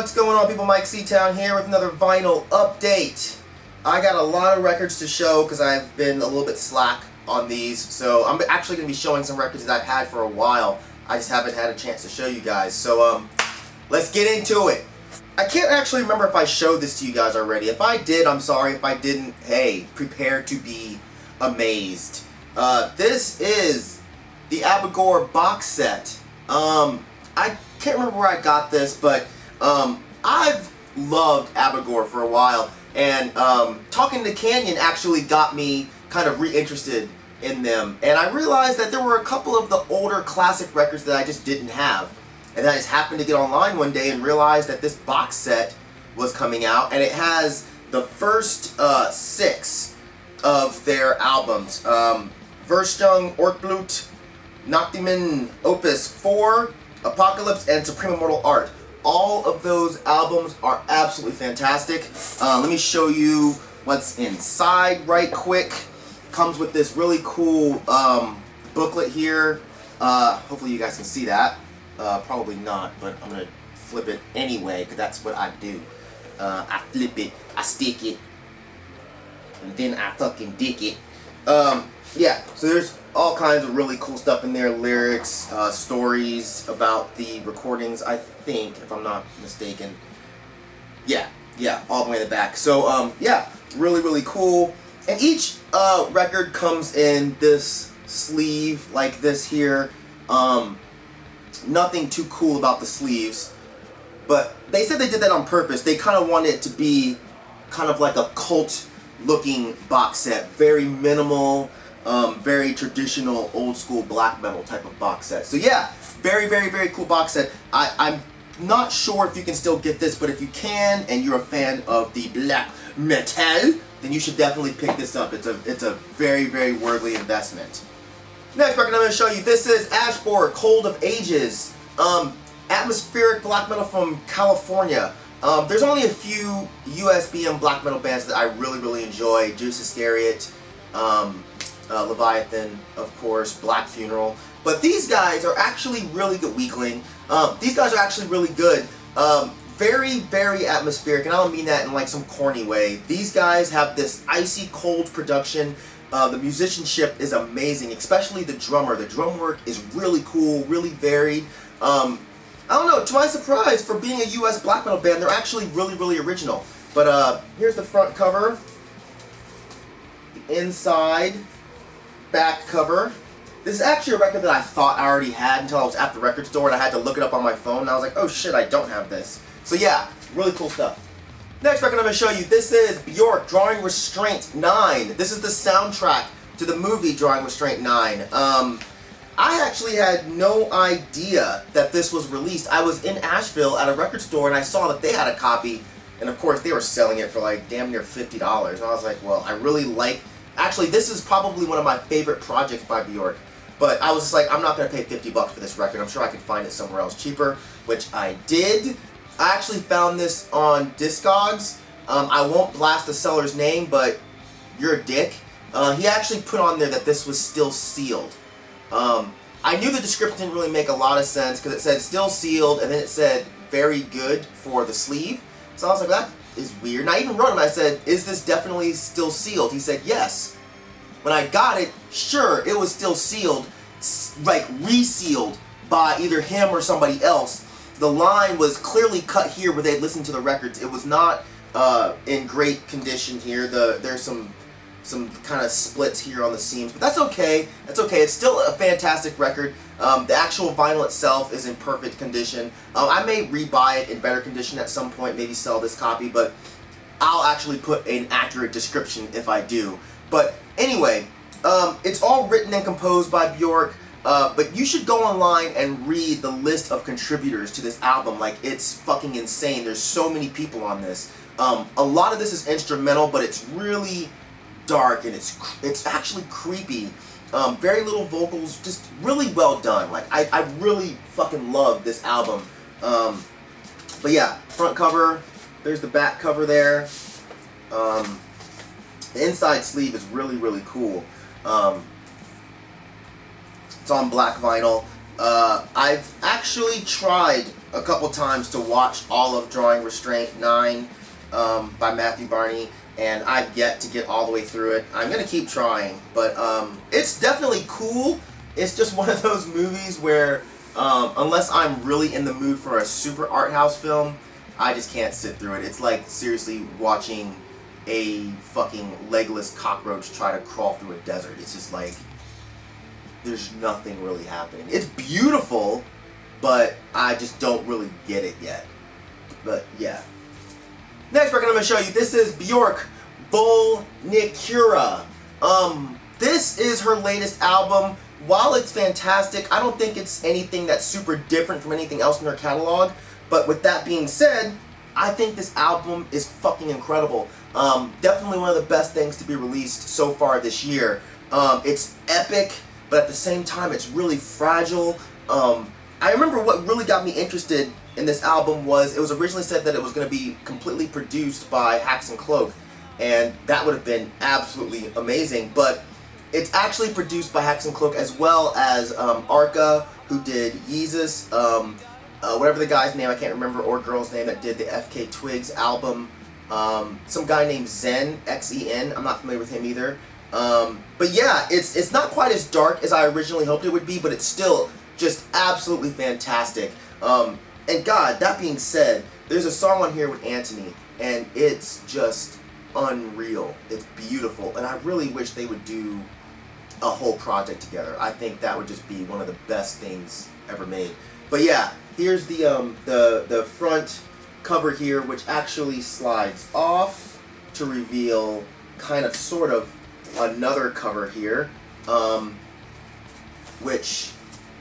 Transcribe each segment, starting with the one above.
What's going on, people? Myke C-Town here with another vinyl update. I got a lot of records to show because I've been a little bit slack on these, so I'm actually going to be showing some records that I've had for a while. I just haven't had a chance to show you guys, so let's get into it. I can't actually remember if I showed this to you guys already. If I did, I'm sorry. If I didn't, hey, prepare to be amazed. This is the Abigor box set. I can't remember where I got this, but I've loved Abigor for a while, and talking to Canyon actually got me kind of reinterested in them, and I realized that there were a couple of the older classic records that I just didn't have, and I just happened to get online one day and realized that this box set was coming out, and it has the first 6 of their albums. Restraint, Blut, Noctimen, Opus 4, Apocalypse, and Supreme Immortal Art. All of those albums are absolutely fantastic. Let me show you what's inside right quick. Comes with this really cool booklet here. Hopefully you guys can see that. Probably not, but I'm going to flip it anyway, because that's what I do. I flip it, I stick it, and then I fucking dick it. Yeah, so there's all kinds of really cool stuff in there. Lyrics, stories about the recordings, I think, if I'm not mistaken. Yeah, all the way in the back. So, yeah, really, really cool. And each record comes in this sleeve like this here. Nothing too cool about the sleeves, but they said they did that on purpose. They kind of wanted it to be kind of like a cult-looking box set. Very minimal, very traditional, old-school black metal type of box set. So yeah, very, very, very cool box set. I'm not sure if you can still get this, but if you can, and you're a fan of the black metal, then you should definitely pick this up. It's a very, very worthy investment. Next record I'm going to show you, this is Abigor, Cold of Ages. Atmospheric black metal from California. There's only a few USBM black metal bands that I really, really enjoy. Juice Iscariot, Leviathan, of course, Black Funeral. But these guys are actually really good. Weakling. These guys are actually really good. Very, very atmospheric, and I don't mean that in like some corny way. These guys have this icy cold production. The musicianship is amazing, especially the drummer. The drum work is really cool, really varied. I don't know, to my surprise, for being a US black metal band, they're actually really, really original. But here's the front cover, the inside, back cover. This is actually a record that I thought I already had until I was at the record store and I had to look it up on my phone, and I was like, oh shit, I don't have this. So yeah, really cool stuff. Next record I'm going to show you, this is Bjork, Drawing Restraint 9. This is the soundtrack to the movie Drawing Restraint 9. I actually had no idea that this was released. I was in Asheville at a record store and I saw that they had a copy, and of course they were selling it for like damn near $50. And I was like, well, I really like... Actually, this is probably one of my favorite projects by Bjork. But I was just like, I'm not going to pay $50 for this record. I'm sure I could find it somewhere else cheaper, which I did. I actually found this on Discogs. I won't blast the seller's name, but you're a dick. He actually put on there that this was still sealed. I knew the description didn't really make a lot of sense because it said still sealed and then it said very good for the sleeve. So I was like, that is weird. And I even wrote him, I said, is this definitely still sealed? He said, yes. When I got it, sure, it was still sealed, like resealed by either him or somebody else. The line was clearly cut here where they listened to the records. It was not in great condition here. There's some kind of splits here on the seams, but that's okay. That's okay. It's still a fantastic record. The actual vinyl itself is in perfect condition. I may rebuy it in better condition at some point, maybe sell this copy, but I'll actually put an accurate description if I do. But anyway, it's all written and composed by Bjork. But you should go online and read the list of contributors to this album. Like, it's fucking insane. There's so many people on this. A lot of this is instrumental, but it's really dark and it's actually creepy. Very little vocals, just really well done. Like, I really fucking love this album. But yeah, front cover. There's the back cover there. The inside sleeve is really, really cool. It's on black vinyl. I've actually tried a couple times to watch all of Drawing Restraint 9 by Matthew Barney, and I've yet to get all the way through it. I'm going to keep trying, but it's definitely cool. It's just one of those movies where, unless I'm really in the mood for a super art house film, I just can't sit through it. It's like seriously watching a fucking legless cockroach try to crawl through a desert. It's just like, there's nothing really happening. It's beautiful, but I just don't really get it yet. But yeah. Next record I'm going to show you, this is Bjork, Vulnicura. This is her latest album. While it's fantastic, I don't think it's anything that's super different from anything else in her catalog. But with that being said, I think this album is fucking incredible. Definitely one of the best things to be released so far this year. It's epic, but at the same time, it's really fragile. I remember what really got me interested in this album was, it was originally said that it was going to be completely produced by Hacks and Cloak, and that would have been absolutely amazing, but it's actually produced by Hacks and Cloak as well as Arca, who did Yeux, whatever the guy's name, I can't remember, or girl's name, that did the FK Twigs album, some guy named Zen, Xen, I'm not familiar with him either. But yeah, it's not quite as dark as I originally hoped it would be, but it's still just absolutely fantastic. And God, that being said, there's a song on here with Antony, and it's just unreal. It's beautiful, and I really wish they would do a whole project together. I think that would just be one of the best things ever made. But yeah, here's the front cover here, which actually slides off to reveal kind of sort of another cover here, which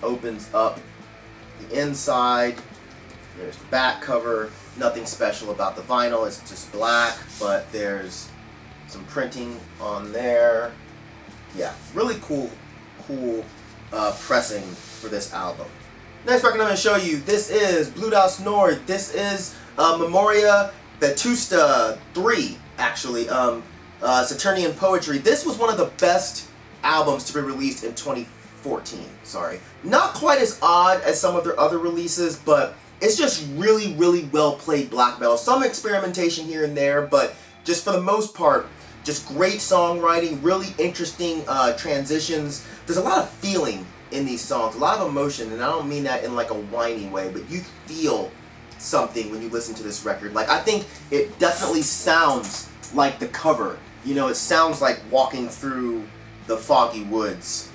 opens up the inside. There's the back cover. Nothing special about the vinyl, it's just black, but there's some printing on there. Yeah, really cool pressing for this album. Next record I'm going to show you, this is Blut Nord. This is Memoria Vetusta 3, actually. Saturnian Poetry. This was one of the best albums to be released in 2014, sorry. Not quite as odd as some of their other releases, but it's just really, really well played black metal. Some experimentation here and there, but just for the most part, just great songwriting, really interesting transitions. There's a lot of feeling in these songs, a lot of emotion, and I don't mean that in like a whiny way, but you feel something when you listen to this record. Like, I think it definitely sounds like the cover. You know, it sounds like walking through the foggy woods.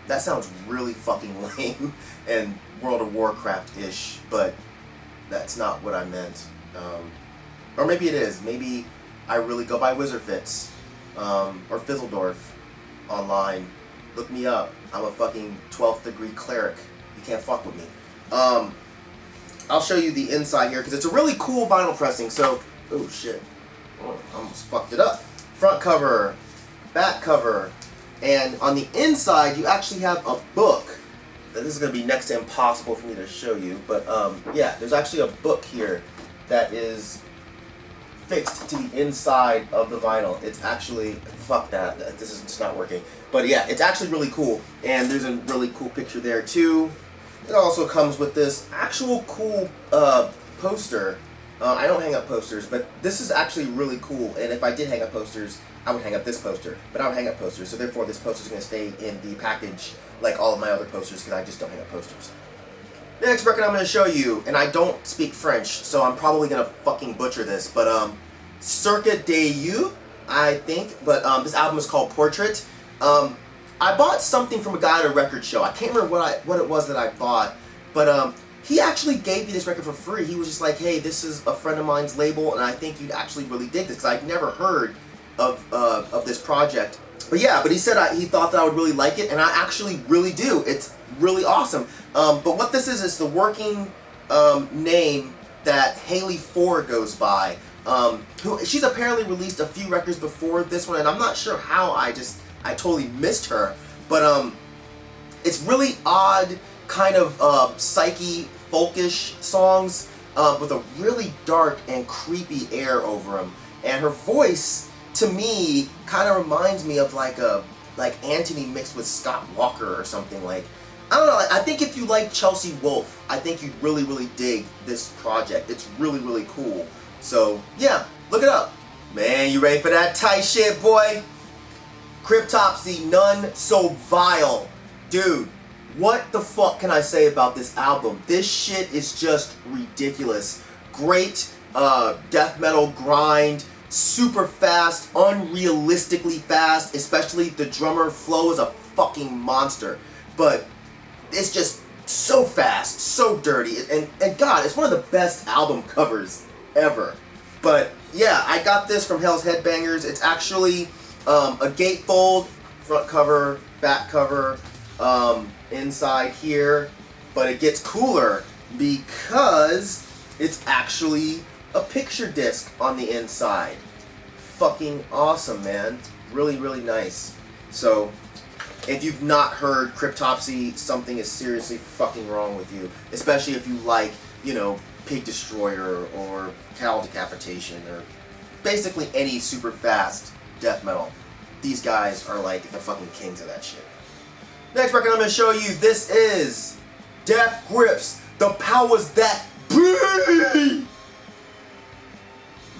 That sounds really fucking lame and World of Warcraft-ish, but that's not what I meant. Or maybe it is. Maybe I really go by Wizardfits or Fizzledorf online. Look me up. I'm a fucking 12th degree cleric. You can't fuck with me. I'll show you the inside here because it's a really cool vinyl pressing. So, oh shit. Oh, I almost fucked it up. Front cover, back cover, and on the inside you actually have a book. This is going to be next to impossible for me to show you, but yeah, there's actually a book here that is fixed to the inside of the vinyl. It's actually, fuck that, this is just not working. But yeah, it's actually really cool, and there's a really cool picture there too. It also comes with this actual cool poster. I don't hang up posters, but this is actually really cool, and if I did hang up posters, I would hang up this poster, but I don't hang up posters, so therefore this poster is going to stay in the package like all of my other posters, because I just don't hang up posters. Next record I'm going to show you, and I don't speak French, so I'm probably going to fucking butcher this, but Cirque des Yeux, I think, but this album is called Portrait. I bought something from a guy at a record show. I can't remember what it was that I bought, but he actually gave me this record for free. He was just like, hey, this is a friend of mine's label, and I think you'd actually really dig this, because I'd never heard of this project. But yeah, but he said he thought that I would really like it, and I actually really do. It's really awesome. But what this is the working name that Haley 4 goes by. She's apparently released a few records before this one, and I'm not sure how I totally missed her. But it's really odd, kind of psyche, folkish songs with a really dark and creepy air over them. And her voice, to me, kind of reminds me of like Antony mixed with Scott Walker or something. Like, I don't know, I think if you like Chelsea Wolfe, I think you'd really, really dig this project. It's really, really cool. So, yeah, look it up. Man, you ready for that tight shit, boy? Cryptopsy, None So Vile. Dude, what the fuck can I say about this album? This shit is just ridiculous. Great death metal grind, super fast, unrealistically fast, especially the drummer Flo is a fucking monster. But it's just so fast, so dirty, and God, it's one of the best album covers ever. But yeah, I got this from Hell's Headbangers. It's actually a gatefold, front cover, back cover, inside here, but it gets cooler because it's actually a picture disc on the inside. Fucking awesome, man. Really, really nice. So, if you've not heard Cryptopsy, something is seriously fucking wrong with you. Especially if you like, you know, Pig Destroyer or Cowl Decapitation or basically any super fast death metal. These guys are like the fucking kings of that shit. Next record I'm going to show you, this is Death Grips, The Powers That Be!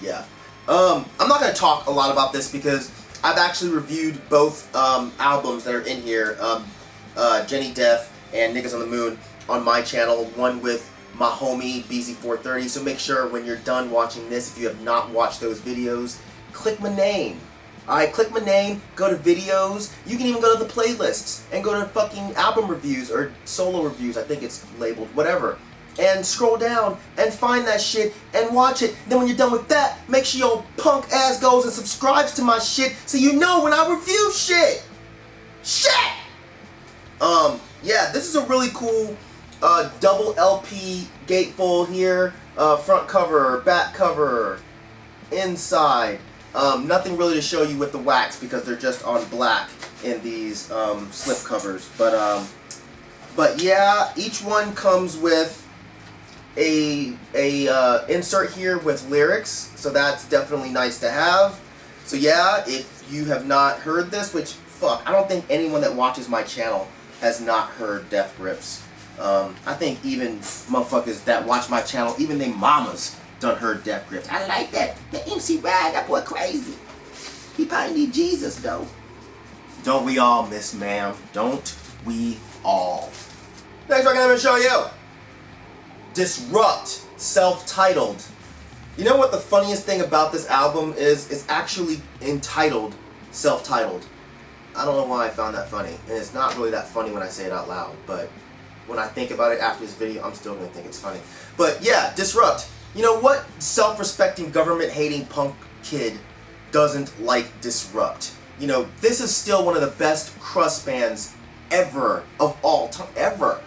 Yeah. I'm not going to talk a lot about this because I've actually reviewed both albums that are in here, Jenny Death and Niggas on the Moon, on my channel, one with my homie BZ430, so make sure when you're done watching this, if you have not watched those videos, click my name. Alright, click my name, go to videos, you can even go to the playlists, and go to fucking album reviews, or solo reviews, I think it's labeled, whatever. And scroll down, and find that shit, and watch it. Then when you're done with that, make sure your punk ass goes and subscribes to my shit, so you know when I review shit! Shit! Yeah, this is a really cool double LP gatefold here, front cover, back cover, inside. Nothing really to show you with the wax because they're just on black in these slip covers. But yeah, each one comes with a insert here with lyrics, so that's definitely nice to have. So yeah, if you have not heard this, which fuck, I don't think anyone that watches my channel has not heard Death Grips. I think even motherfuckers that watch my channel, even they mamas, done heard Death Grips. I like that. The MC Ride, that boy crazy. He probably need Jesus though. Don't we all, Miss Ma'am? Don't we all? Next record I'm gonna show you. Disrupt, self-titled. You know what the funniest thing about this album is? It's actually entitled, self-titled. I don't know why I found that funny, and it's not really that funny when I say it out loud, but when I think about it after this video, I'm still gonna think it's funny. But yeah, Disrupt. You know what self-respecting, government-hating punk kid doesn't like Disrupt? You know, this is still one of the best crust bands ever, of all time, ever.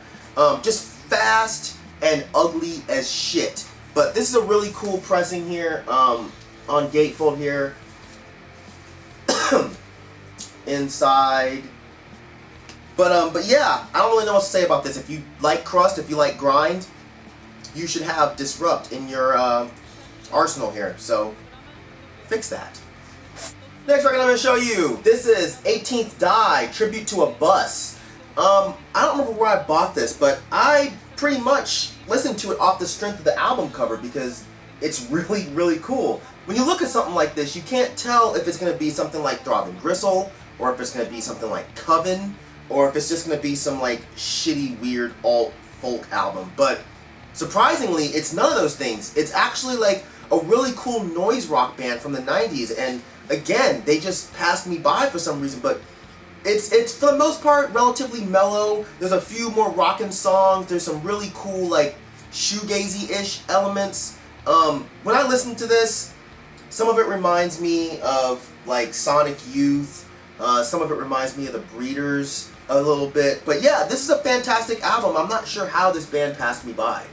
Just fast and ugly as shit. But this is a really cool pressing here, on gatefold here. Inside. But yeah, I don't really know what to say about this. If you like crust, if you like grind, you should have Disrupt in your arsenal here. So, fix that. Next record I'm going to show you. This is 18th Die, Tribute to a Bus. I don't remember where I bought this, but I pretty much listened to it off the strength of the album cover because it's really, really cool. When you look at something like this, you can't tell if it's going to be something like Throbbing Gristle, or if it's going to be something like Coven, or if it's just going to be some like shitty, weird alt-folk album. But surprisingly, it's none of those things. It's actually like a really cool noise rock band from the 90s, and again, they just passed me by for some reason, but it's for the most part relatively mellow. There's a few more rockin' songs. There's some really cool like shoegazy-ish elements. When I listen to this, some of it reminds me of like Sonic Youth. Some of it reminds me of the Breeders a little bit. But yeah, this is a fantastic album. I'm not sure how this band passed me by.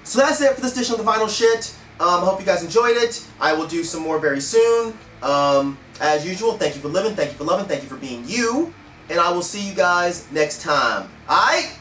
So that's it for this edition of The Vinyl Shit. I hope you guys enjoyed it. I will do some more very soon. As usual, thank you for living, thank you for loving, thank you for being you. And I will see you guys next time. Alright?